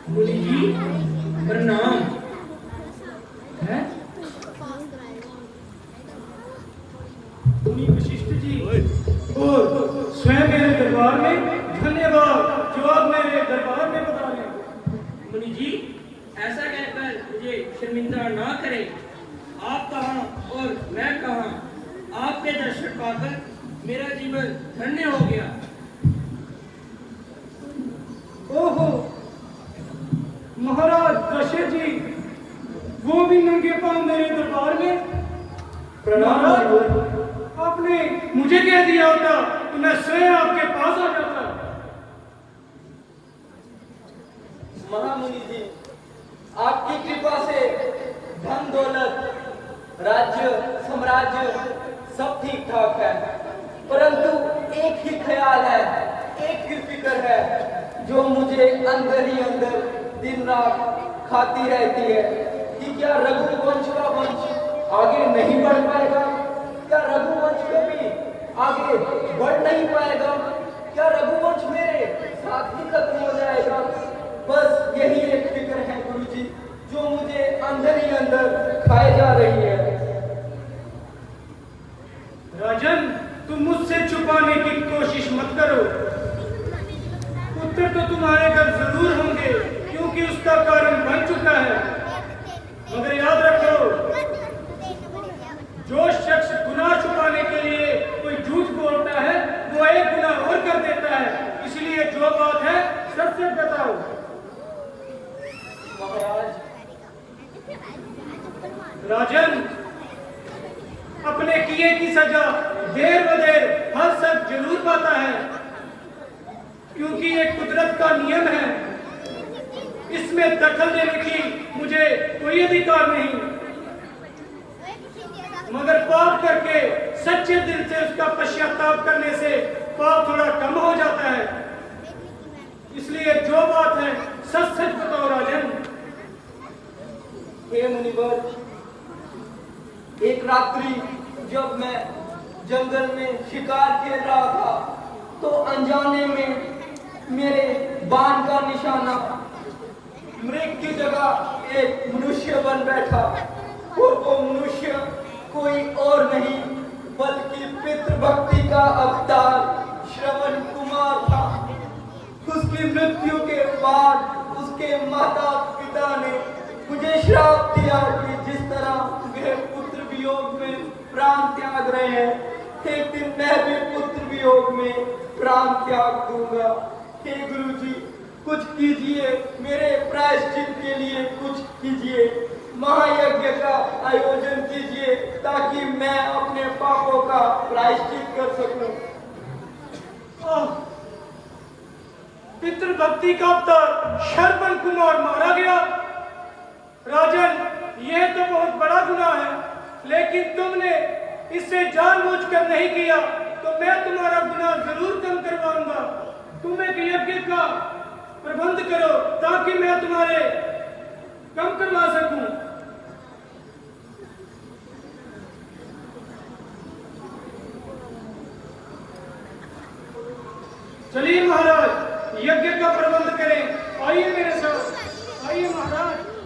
मुनि जी प्रणाम। है मुनि वशिष्ठ जी और स्वयं मेरे दरबार में धन्यवाद जवाब मेरे दरबार में बता रहे। मुनि जी ऐसा कहकर मुझे शर्मिंदा ना करें। आप कहाँ और मैं कहाँ, आपके दर्शन पाकर मेरा जीवन धन्य हो गया। ओहो महाराज दशरथ जी, वो भी नंगे पांव मेरे दरबार में। प्रणाम। आपने मुझे कह दिया होता तो मैं स्वयं आपके पास आ जाता। महामुनि जी, आपकी कृपा से धन दौलत राज्य साम्राज्य सब ठीक ठाक है, परंतु एक ही ख्याल है, एक ही फिक्र है जो मुझे अंदर ही अंदर दिन रात खाती रहती है कि क्या रघुवंश का वंश आगे नहीं बढ़ पाएगा? क्या रघुवंश कभी आगे बढ़ नहीं पाएगा? क्या रघुवंश मेरे साथ ही खत्म हो जाएगा? बस यही एक फिक्र है गुरुजी, जो मुझे अंदर ही अंदर खाए जा रही है। राजन, तुम मुझसे छुपाने की कोशिश मत करो। उत्तर तो तुम्हारे घर जरूर होंगे, क्योंकि उसका कारण बन चुका है। मगर याद रखो, जो शख्स गुनाह छुपाने के लिए कोई झूठ बोलता है, वो एक गुनाह और कर देता है। इसलिए जो बात है सच सच बताओ। महाराज, राजन, अपने किए की सजा देर बदेर हर शख्स जरूर पाता है, क्योंकि ये कुदरत का नियम है। इसमें दखल देने की मुझे कोई अधिकार नहीं। मगर पाप करके सच्चे दिल से उसका पश्चाताप करने से पाप थोड़ा कम हो जाता है। इसलिए जो बात है सच सच बताओ राजन। हे मुनिवर, एक रात्रि जब मैं जंगल में शिकार खेल रहा था, तो अनजाने में मेरे बाण का निशाना मृग की जगह एक मनुष्य बन बैठा, और वो मनुष्य कोई और नहीं बल्कि पितृभक्ति का अवतार श्रवण कुमार था। उसकी मृत्यु के बाद उसके माता पिता ने मुझे श्राप दिया कि जिस तरह वे पुत्र वियोग में प्राण त्याग रहे हैं, एक दिन मैं भी पुत्र वियोग में प्राण त्याग दूंगा। हे गुरुजी, कुछ कीजिए, मेरे प्रायश्चित के लिए कुछ कीजिए, महायज्ञ का आयोजन कीजिए, ताकि मैं अपने पापों का प्रायश्चित कर सकूं। पितृभक्ति का अवतार श्रवण कुमार मारा गया। राजन, यह तो बहुत बड़ा गुनाह है, लेकिन तुमने इससे जानबूझकर नहीं किया, तो मैं तुम्हारा गुनाह जरूर कम करवाऊंगा। तुम एक यज्ञ का प्रबंध करो ताकि मैं तुम्हारे कम करवा सकूं। चलिए महाराज, यज्ञ का प्रबंध करें। आइए मेरे साथ, आइए महाराज।